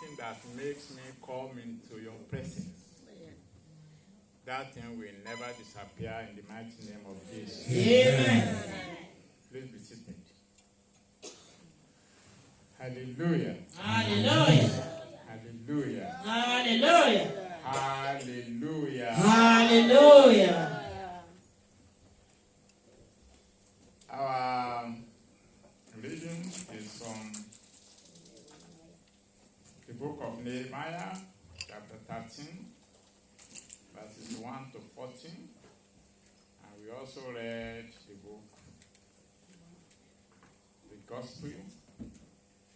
something that makes me come into your presence. That thing will never disappear in the mighty name of Jesus. Amen. Please be seated. Hallelujah. Hallelujah. Hallelujah. Hallelujah. Hallelujah. Hallelujah. Our reading is from the book of Nehemiah, chapter 13, verses 1 to 14. And we also read the book, the Gospel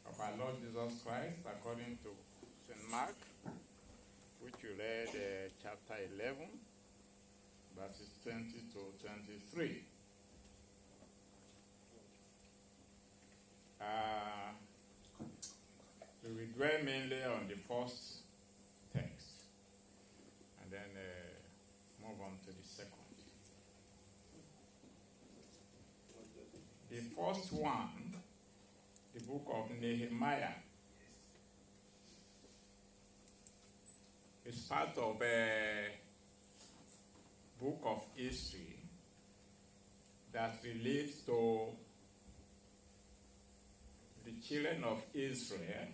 of our Lord Jesus Christ, according to St. Mark, which we read chapter 11, verses 20 to 23. We will dwell mainly on the first text and then move on to the second. The first one, the book of Nehemiah, is part of a book of history that relates to the children of Israel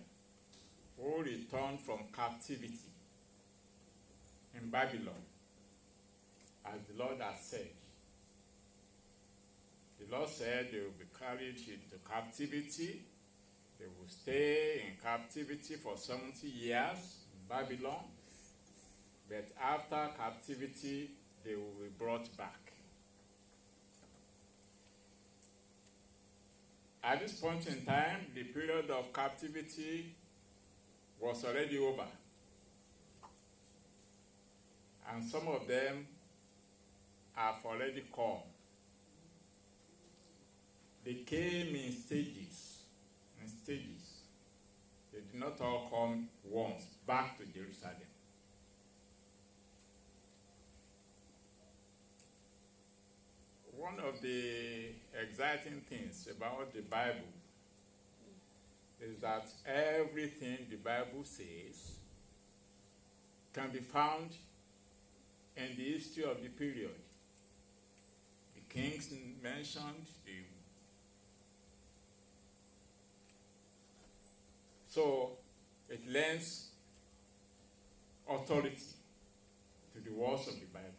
who returned from captivity in Babylon, as the Lord has said. The Lord said they will be carried into captivity. They will stay in captivity for 70 years in Babylon, but after captivity, they will be brought back. At this point in time, the period of captivity was already over. And some of them have already come. They came in stages. They did not all come once back to Jerusalem. One of the exciting things about the Bible is that everything the Bible says can be found in the history of the period. The kings mentioned, so it lends authority to the words of the Bible.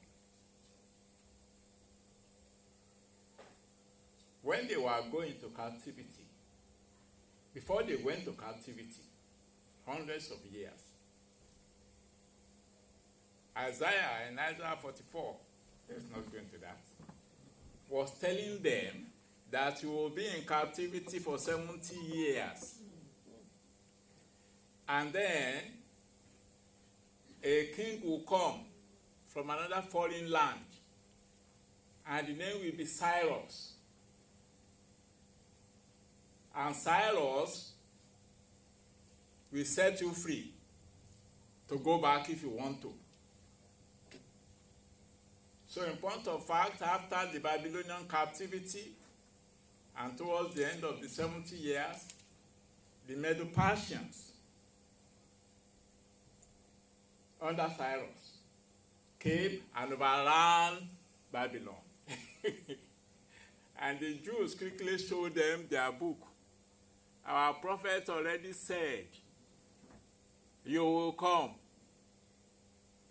When they were going to captivity, before they went to captivity, hundreds of years, Isaiah in Isaiah 44, let's not go into that, was telling them that you will be in captivity for 70 years. And then a king will come from another foreign land, and the name will be Cyrus. And Cyrus will set you free to go back if you want to. So in point of fact, after the Babylonian captivity and towards the end of the 70 years, the Medo-Persians under Cyrus came and overran Babylon. And the Jews quickly showed them their book. Our prophet already said, you will come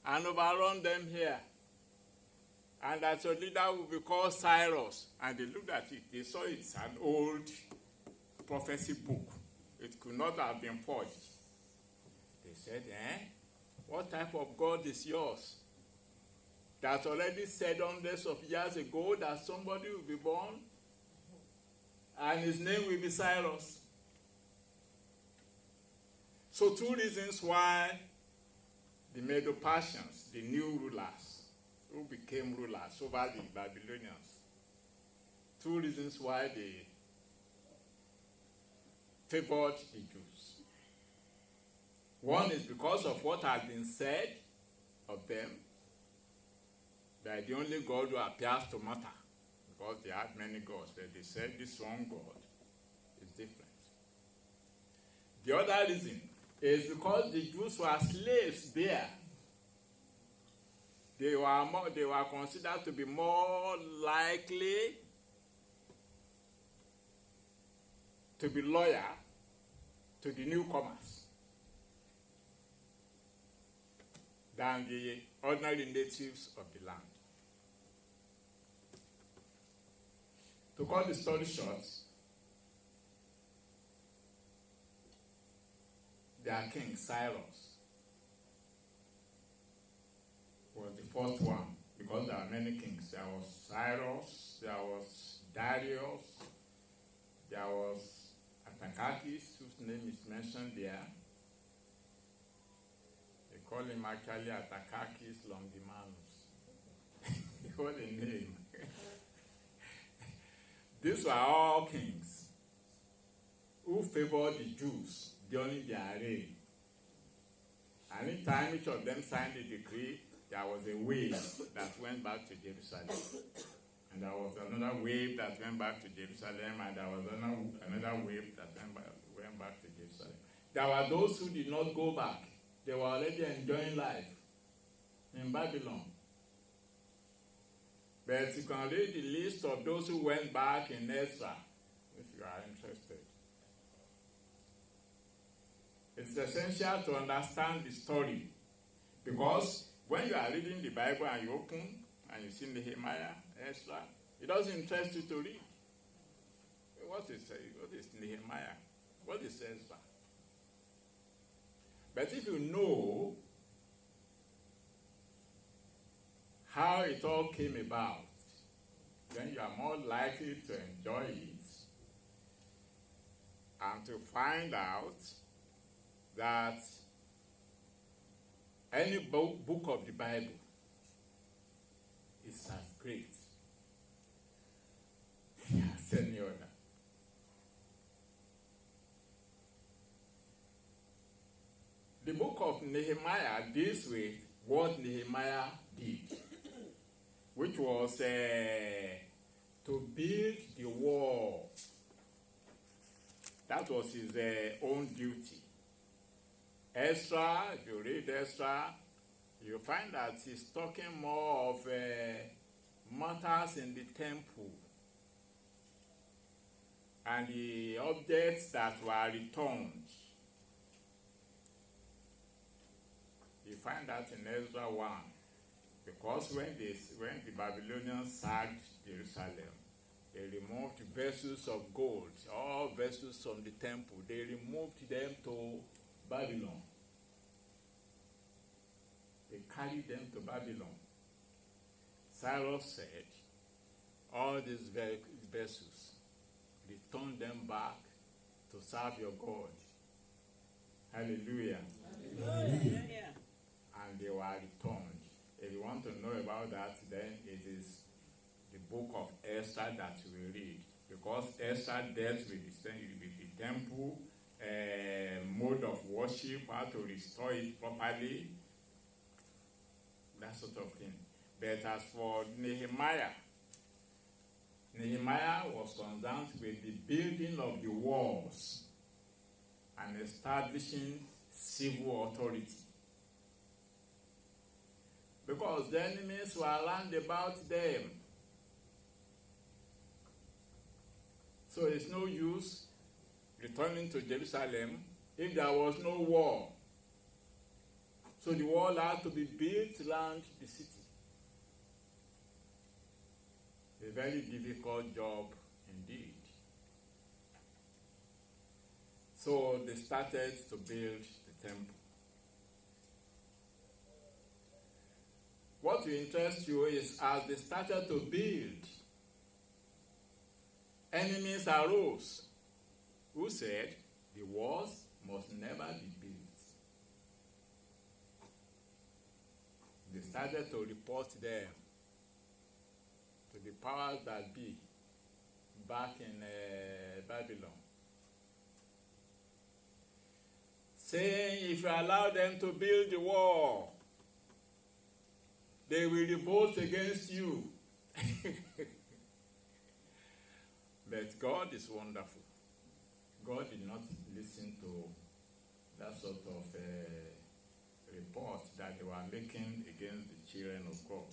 and overrun them here, and that your leader will be called Cyrus. And they looked at it. They saw it's an old prophecy book. It could not have been forged. They said, what type of God is yours? That already said hundreds of years ago that somebody will be born and his name will be Cyrus. So two reasons why the Medo-Persians, the new rulers, who became rulers over the Babylonians, two reasons why they favored the Jews. One is because of what had been said of them, that the only God who appears to matter, because they had many gods, but they said this one God is different. The other reason is because the Jews were slaves there. They were considered to be more likely to be loyal to the newcomers than the ordinary natives of the land. To cut the story short, their king Cyrus was the first one, because there are many kings. There was Cyrus, there was Darius, there was Artaxerxes, whose name is mentioned there. They call him actually Artaxerxes Longimanus. What a name. These were all kings who favored the Jews during their reign. Anytime each of them signed a decree, there was a wave that went back to Jerusalem. And there was another wave that went back to Jerusalem, and there was another wave that went back to Jerusalem. There were those who did not go back. They were already enjoying life in Babylon. But you can read the list of those who went back in Ezra, if you are interested. It's essential to understand the story, because when you are reading the Bible and you open and you see Nehemiah, Ezra, it doesn't interest you to read. What is Nehemiah? What is Ezra? But if you know how it all came about, then you are more likely to enjoy it and to find out that any book of the Bible is as great as any other. The book of Nehemiah deals with what Nehemiah did, which was to build the wall. That was his own duty. Ezra, if you read Ezra, you find that he's talking more of matters in the temple and the objects that were returned. You find that in Ezra 1, because when the Babylonians sacked Jerusalem, they removed vessels of gold, all vessels from the temple. They removed them to Babylon. They carried them to Babylon. Cyrus said, all these vessels, return them back to serve your God. Hallelujah. Hallelujah. And they were returned. If you want to know about that, then it is the book of Esther that you will read. Because Esther dealt with the temple, mode of worship, how to restore it properly, that sort of thing. But as for Nehemiah was concerned with the building of the walls and establishing civil authority. Because the enemies were around about them. So it's no use returning to Jerusalem if there was no wall. So the wall had to be built around the city. A very difficult job indeed. So they started to build the temple. What will interest you is as they started to build, enemies arose who said the walls must never be built. They started to report them to the powers that be back in Babylon, saying if you allow them to build the wall, they will revolt against you. But God is wonderful. God did not listen to that sort of report that they were making against the children of God.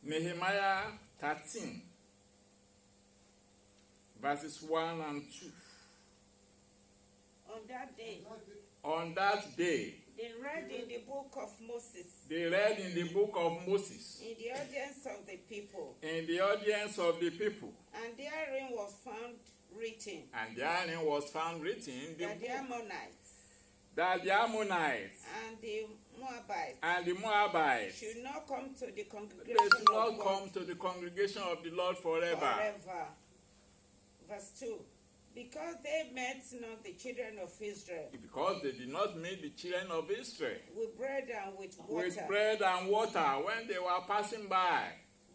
Nehemiah 13, verses 1 and 2. On that day, they read in the book of Moses. They read in the book of Moses. In the audience of the people. In the audience of the people. And therein was found written. And therein was found written that the Ammonites. That the Ammonites. And the Moabites. And the Moabites. Should not come to the congregation They should not of God come to the congregation of the Lord forever. Forever. Verse 2. Because they met not the children of Israel. Because they did not meet the children of Israel. With bread and with water. With bread and water when they were passing by.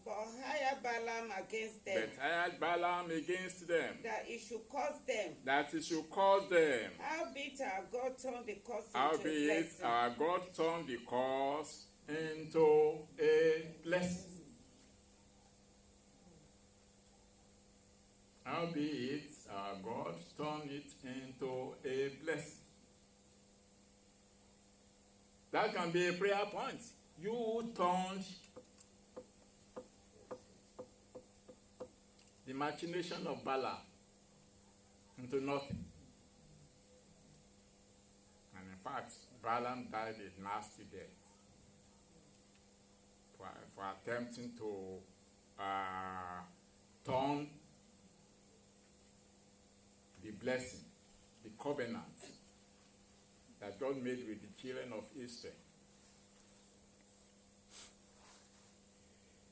But hired Balaam against them. But hired Balaam against them. That it should cause them. That it should cause them. Howbeit our God turned the cause into a Howbeit blessing. our God turned the cause into a blessing. Howbeit our God turned it into a blessing. That can be a prayer point. You turned the machination of Balaam into nothing. And in fact, Balaam died a nasty death for attempting to turn the blessing, the covenant that God made with the children of Israel.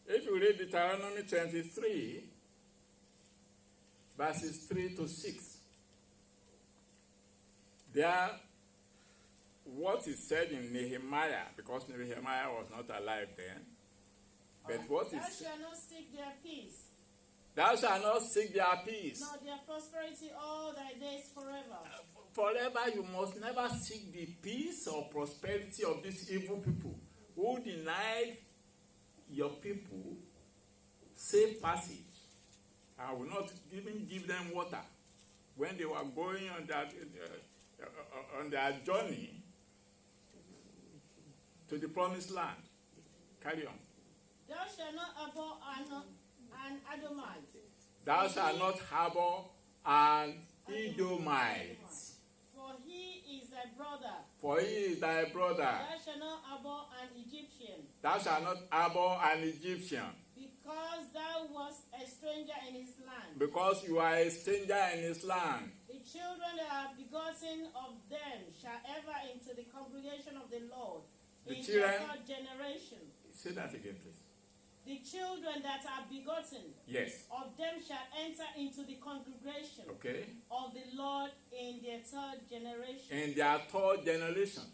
If you read Deuteronomy 23, verses 3 to 6, there, what is said in Nehemiah, because Nehemiah was not alive then, but what is... Thou shalt not seek their peace. Thou shalt not seek their peace. Nor their prosperity all thy days forever. Forever you must never seek the peace or prosperity of these evil people who denied your people safe passage. I will not even give them water when they were going on their journey to the promised land. Carry on. Thou shalt not abhor an Edomite. Thou shalt not harbor an Edomite. For he is thy brother. For he is thy brother. Thou shalt not abhor an Egyptian. Thou shalt not harbor an Egyptian. Because thou wast a stranger in his land. Because you are a stranger in his land. The children that are begotten of them shall enter into the congregation of the Lord The in children, their third generation. Say that again, please. The children that are begotten Yes. of them shall enter into the congregation Okay. of the Lord in their third generation. In their third generation.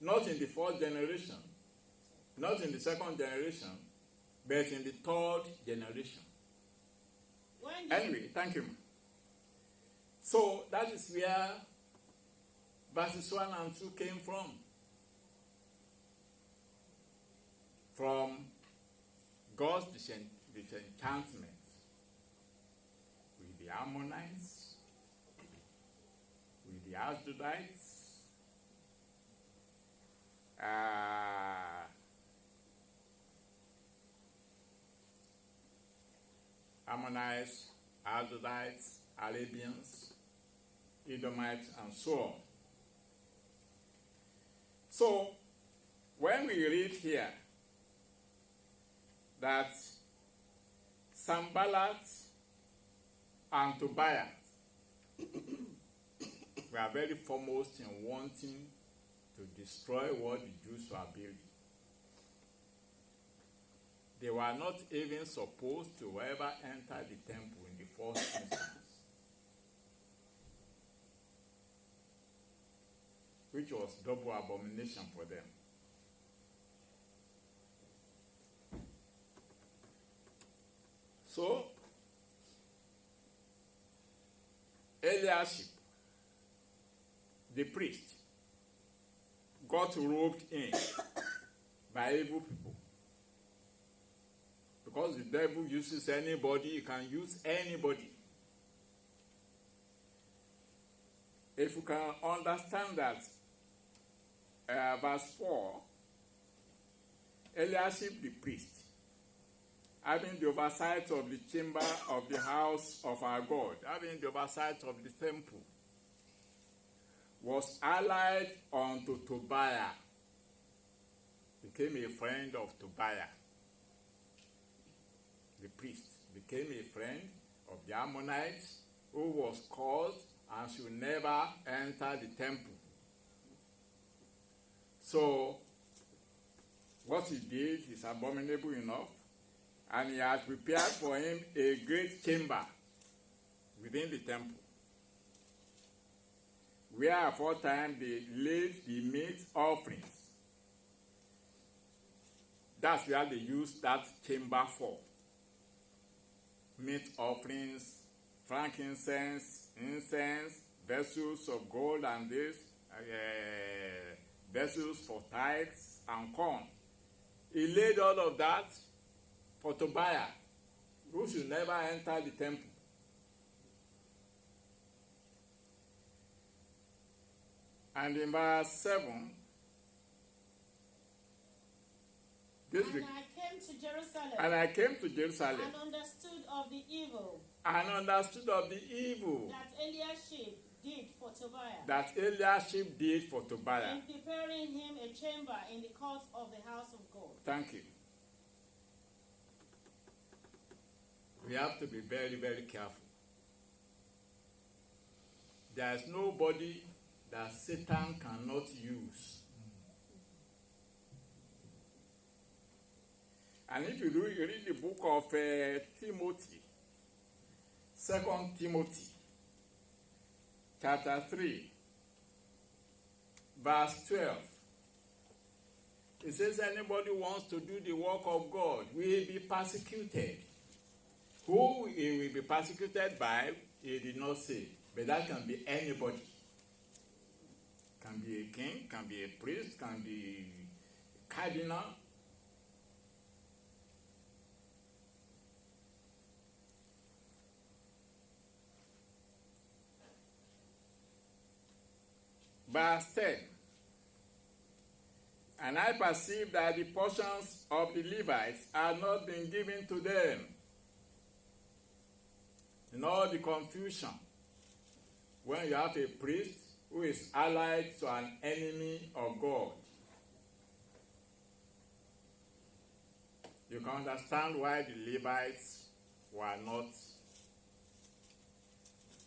Not in the fourth generation. Not in the second generation. But in the third generation. Anyway, thank you. So that is where verses 1 and 2 came from. From God's disenchantment with the Ammonites, with the Ashdodites, Ammonites, Ashdodites, Arabians, Edomites, and so on. So, when we read here that Sanballat and Tobiah were very foremost in wanting to destroy what the Jews were building. They were not even supposed to ever enter the temple in the first instance, which was double abomination for them. So, Eliashib, the priest, got roped in by evil people. Because the devil uses anybody, he can use anybody. if you can understand that, verse 4, Eliashib the priest, having the oversight of the chamber of the house of our God, having the oversight of the temple, was allied unto Tobiah, became a friend of Tobiah. The priest became a friend of the Ammonites, who was cursed and should never enter the temple. So, what he did is abominable enough, and he had prepared for him a great chamber within the temple, where aforetime they laid the meat offerings. That's where they used that chamber for. Meat offerings, frankincense, incense, vessels of gold and this, vessels for tithes and corn. He laid all of that for Tobiah, who should never enter the temple. And in verse 7, And I came to Jerusalem. And I came to Jerusalem. And understood of the evil. And understood of the evil. That Eliashib did for Tobiah. That Eliashib did for Tobiah. In preparing him a chamber in the court of the house of God. Thank you. We have to be very, very careful. There is nobody that Satan cannot use. And if you read the book of Timothy, 2 Timothy, chapter 3, verse 12, it says anybody wants to do the work of God will be persecuted. Who he will be persecuted by, he did not say, but that can be anybody. Can be a king, can be a priest, can be a cardinal. Verse 10. And I perceive that the portions of the Levites are not been given to them. In all the confusion, when you have a priest who is allied to an enemy of God, you can understand why the Levites were not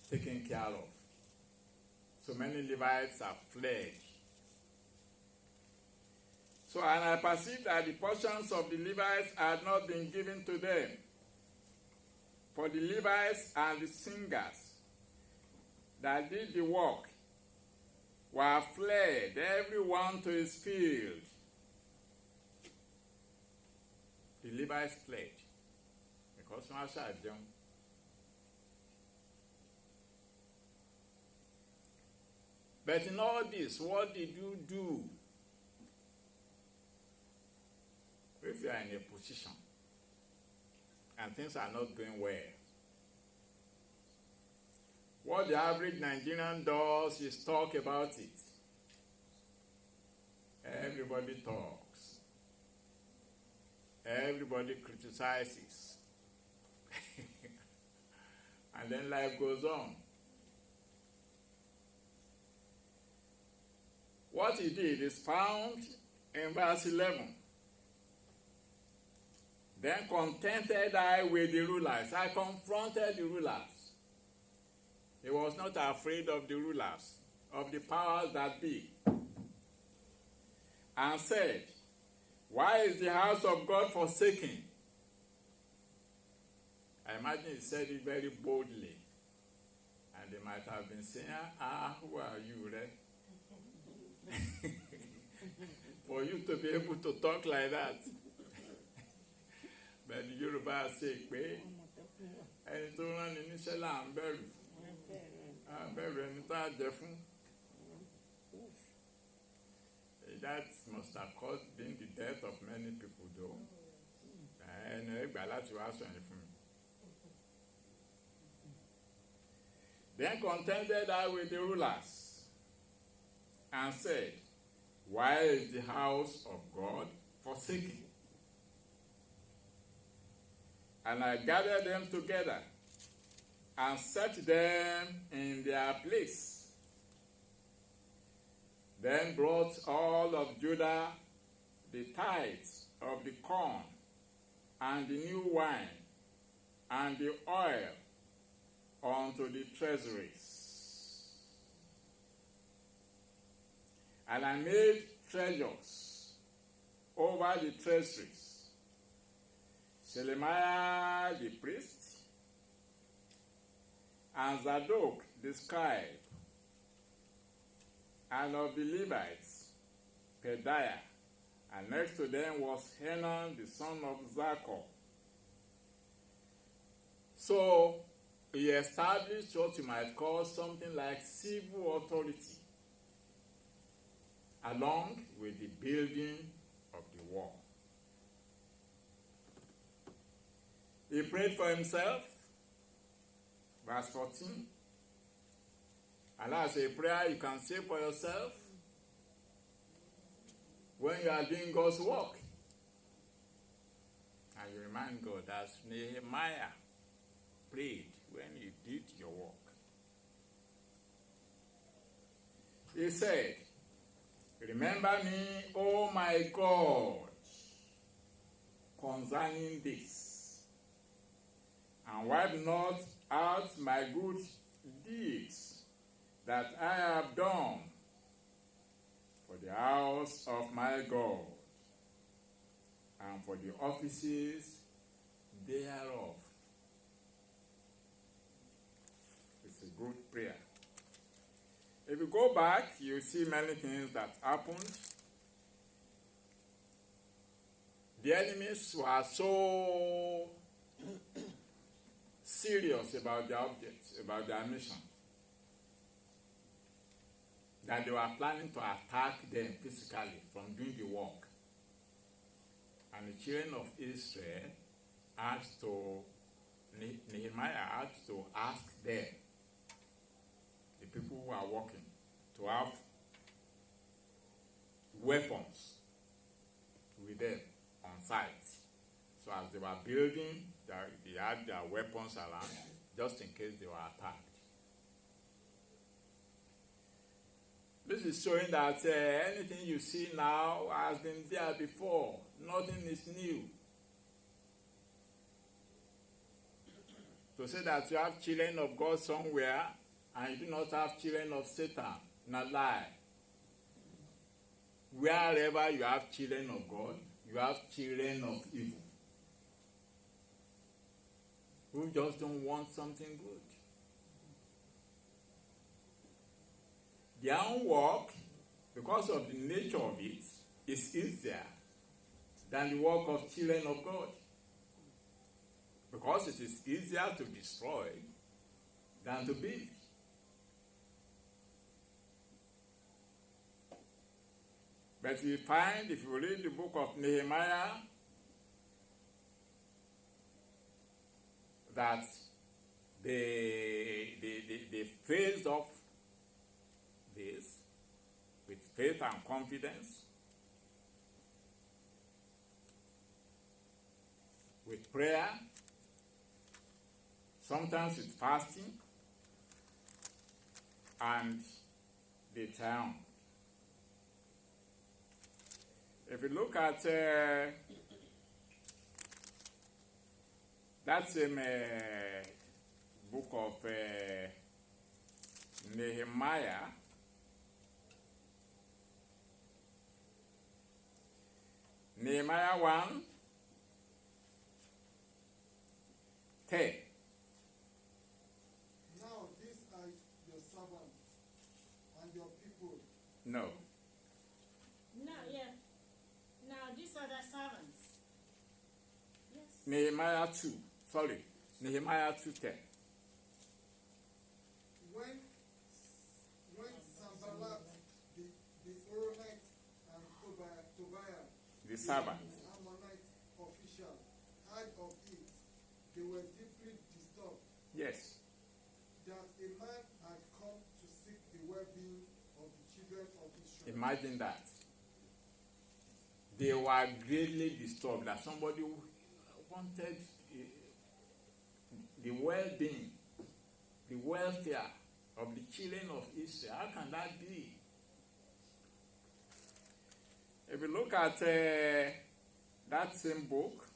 taken care of. So many Levites have fled. So, and I perceive that the portions of the Levites had not been given to them. For the Levites and the singers that did the work were fled, every one to his field. The Levites fled because Master had them. But in all this, what did you do? If you are in a position and things are not going well, what the average Nigerian does is talk about it. Everybody talks. Everybody criticizes. And then life goes on. What he did is found in verse 11. Then contented I with the rulers. I confronted the rulers. He was not afraid of the rulers, of the powers that be. And said, why is the house of God forsaken? I imagine he said it very boldly. And they might have been saying, who are you, right? For you to be able to talk like that. But the Yoruba say, pé ẹni tó rán ni níṣẹ́ là ń bẹ̀rù. Bẹ̀rù ẹni tó á jẹ fún. That must have caused been the death of many people though. Ẹni ẹgbàá láti wá sọ yẹn fún mi. Then contended I with the rulers. and said, Why is the house of God forsaken? And I gathered them together and set them in their place. Then brought all of Judah the tithes of the corn and the new wine and the oil unto the treasuries. And I made treasures over the treasuries. Shelemiah the priest, and Zadok the scribe, and of the Levites, Pedaiah, and next to them was Hanan the son of Zaccur. So he established what you might call something like civil authority, along with the building of the wall. He prayed for himself, verse 14. And that's a prayer you can say for yourself when you are doing God's work. And you remind God, as Nehemiah prayed when he did your work. He said, Remember me, O my God, concerning this, and wipe not out my good deeds that I have done for the house of my God and for the offices thereof. It's a good prayer. If you go back, you see many things that happened. The enemies were so serious about their objects, about their mission, that they were planning to attack them physically from doing the work. And the children of Israel asked to, Nehemiah had to ask them, the people who are working, to have weapons with them on site. So as they were building, they had their weapons around, just in case they were attacked. This is showing that anything you see now has been there before. Nothing is new. To say that you have children of God somewhere and you do not have children of Satan, not lie. Wherever you have children of God, you have children of evil, who just don't want something good. Their own work, because of the nature of it, is easier than the work of children of God. Because it is easier to destroy than to build. But we find, if you read the book of Nehemiah, that they faced off this with faith and confidence, with prayer, sometimes with fasting, and they triumphed. If you look at that same book of Nehemiah, Nehemiah 1:10. Now these are your servants and your people. No. Now these are the servants. Yes. Nehemiah 2. Sorry. Nehemiah 2:10. When Sanballat, the Horonite, and Tobiah, The servant. the Ammonite official, heard of it, they were deeply disturbed Yes. that a man had come to seek the well-being of the children of Israel. Imagine that. They were greatly disturbed that somebody wanted the well-being, the welfare of the children of Israel. How can that be? If you look at that same book,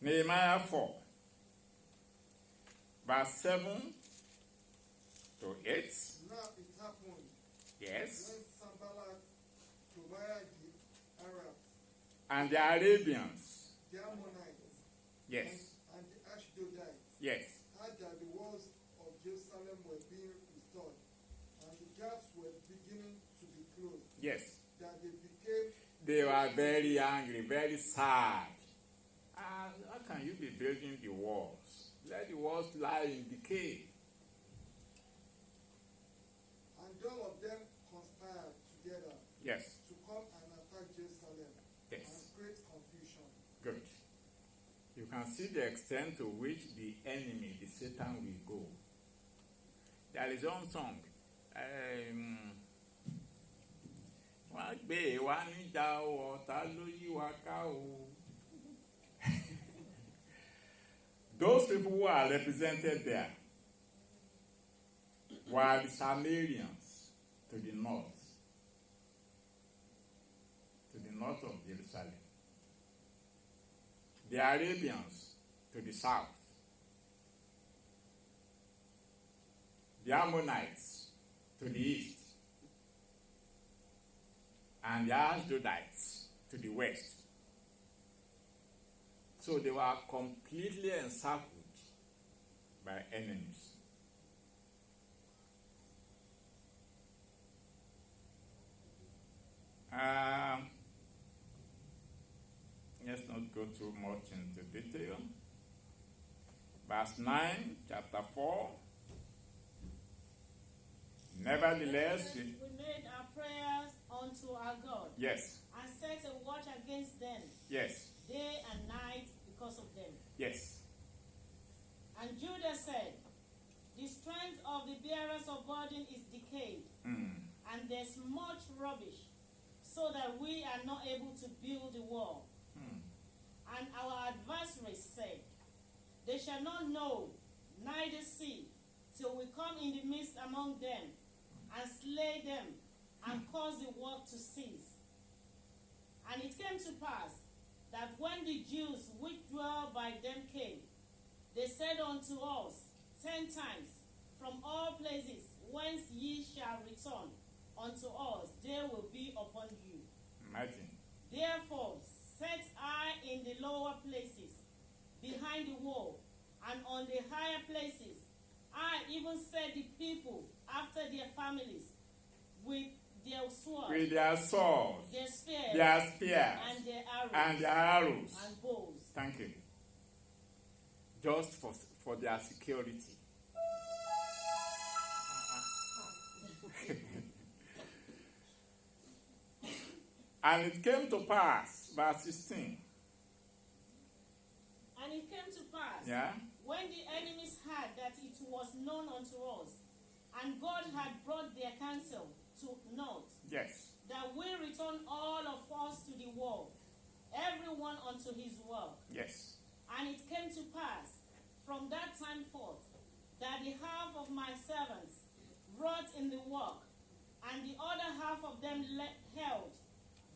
Nehemiah 4, verse 7 to 8. Now it happened Yes. when Sanballat, Tobiah the Arabs, And the Arabians. the Ammonites, Yes. and the Ashdodites Yes. heard that the walls of Jerusalem were being restored, and the gaps were beginning to be closed, Yes. that they became They were very angry, very sad. How can you be building the walls? Let the walls lie in decay. and all of them conspired together Yes. to come and attack Jerusalem Yes. and create confusion. Good. You can see the extent to which the enemy, the Satan, will go. There is one song. Wọ́n gbé wa níjà o, ọ̀tá ló yí wa ká o. Those people who are represented there were the Samaritans to the north of Jerusalem. The Arabians to the south. The Ammonites to the east. And the Ashdodites to the west. So they were completely encircled by enemies. Let's not go too much into detail. Verse 9, chapter 4. Nevertheless, We made our prayers unto our God yes, and set a watch against them yes, day and night because of them. yes. And Judah said, the strength of the bearers of burden is decayed, and there's much rubbish, so that we are not able to build the wall. And our adversaries said, they shall not know, neither see, till we come in the midst among them, and slay them, and cause the work to cease. And it came to pass, that when the Jews which dwell by them came, they said unto us 10 times, from all places whence ye shall return unto us, there will be upon you. Imagine. Therefore set I in the lower places, behind the wall, and on the higher places. I even set the people after their families, with their swords, With their swords, their spears, and their arrows, and their arrows. and bows. Thank you. Just for their security. And it came to pass, verse 16. And it came to pass, Yeah? when the enemies heard that it was known unto us, and God had brought their counsel to naught, Yes. that we return all of us to the wall, every one unto his work. Yes. And it came to pass, from that time forth, that the half of my servants wrought in the work, and the other half of them held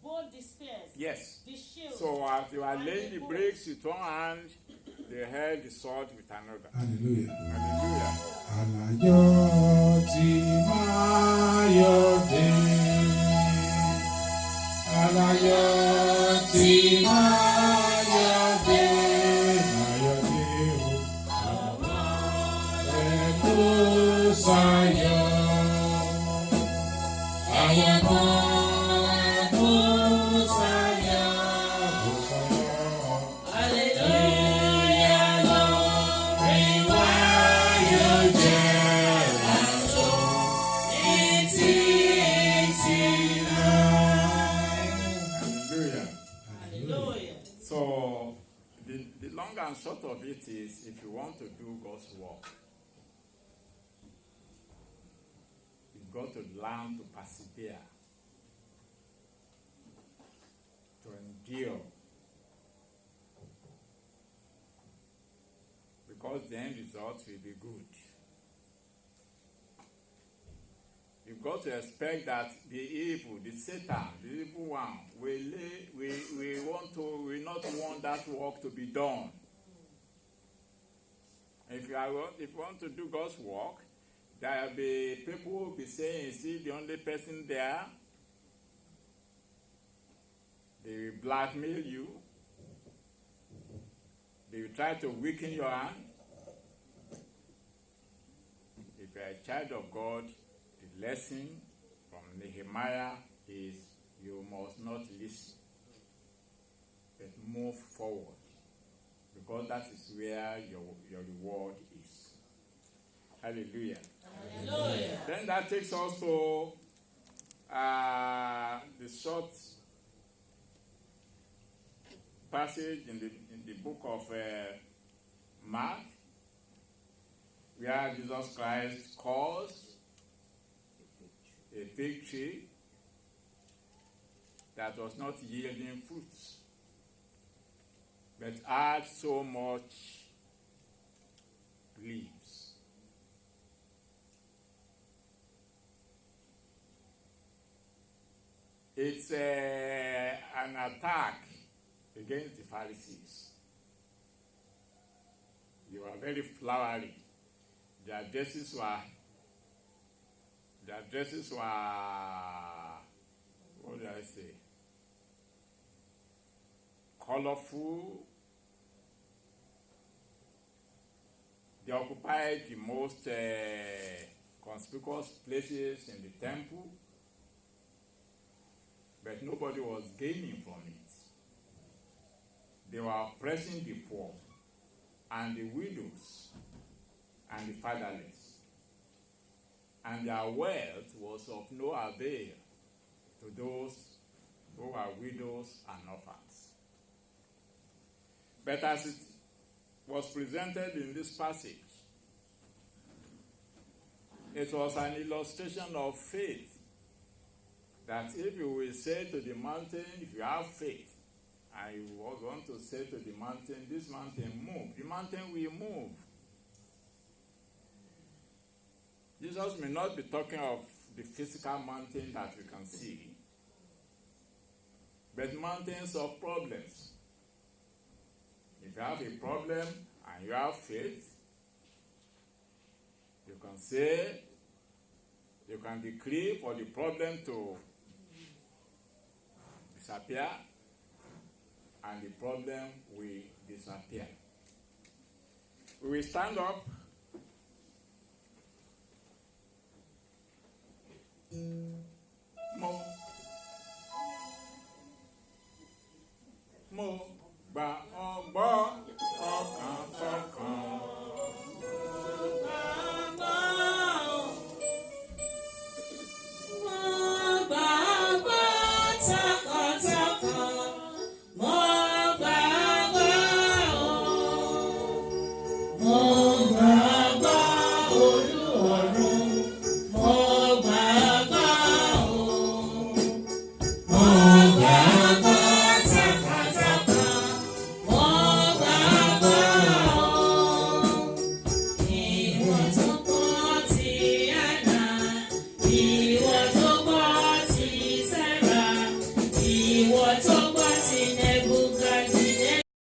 both the spears, Yes. the shields. So as they were and laying the bows. bricks with one hand, they held the sword with another. Hallelujah. Hallelujah. Aláyọ̀ tí máa yọ̀ dé. Aláyọ̀ tí máa yọ̀ dé. Máa yọ̀ dé o. Àwọn ẹ̀kú sáyọ̀. Àwọn ọmọ ẹ̀kú sáyọ̀. Ẹ̀kú sáyọ̀. Hallelujah, Lórí wa yóò jẹ́ àtò etí náà. Hallelujah. Hallelujah. So the long and short of of it is, if you want to do God's work, you've got to learn to persevere, to endure. Because the end result will be good. You've got to expect that the evil, the Satan, the evil one, will not want that work to be done. If you want to do God's work, there will be people who will be saying, is he the only person there? They will blackmail you. They will try to weaken your hand. If you are a child of God, the lesson from Nehemiah is you must not listen, but move forward, because that is where your reward is. Hallelujah. Hallelujah. Then that takes us to the short passage in the book of Mark, where Jesus Christ caused a fig tree that was not yielding fruits, but had so much leaves. It's an attack against the Pharisees. They were very flowery. Their dresses were, what do I say, colorful. They occupied the most conspicuous places in the temple, but nobody was gaining from it. They were oppressing the poor and the widows and the fatherless, and their wealth was of no avail to those who are widows and orphans. But as it was presented in this passage, it was an illustration of faith, that if you will say to the mountain, if you have faith, and you want to say to the mountain, this mountain move, the mountain will move. Jesus may not be talking of the physical mountain that we can see, but mountains of problems. If you have a problem and you have faith, you can say, you can decree for the problem to disappear, and the problem will disappear. We will stand up. Mo gba ọgbọ́ ọkàn fọkàn. Once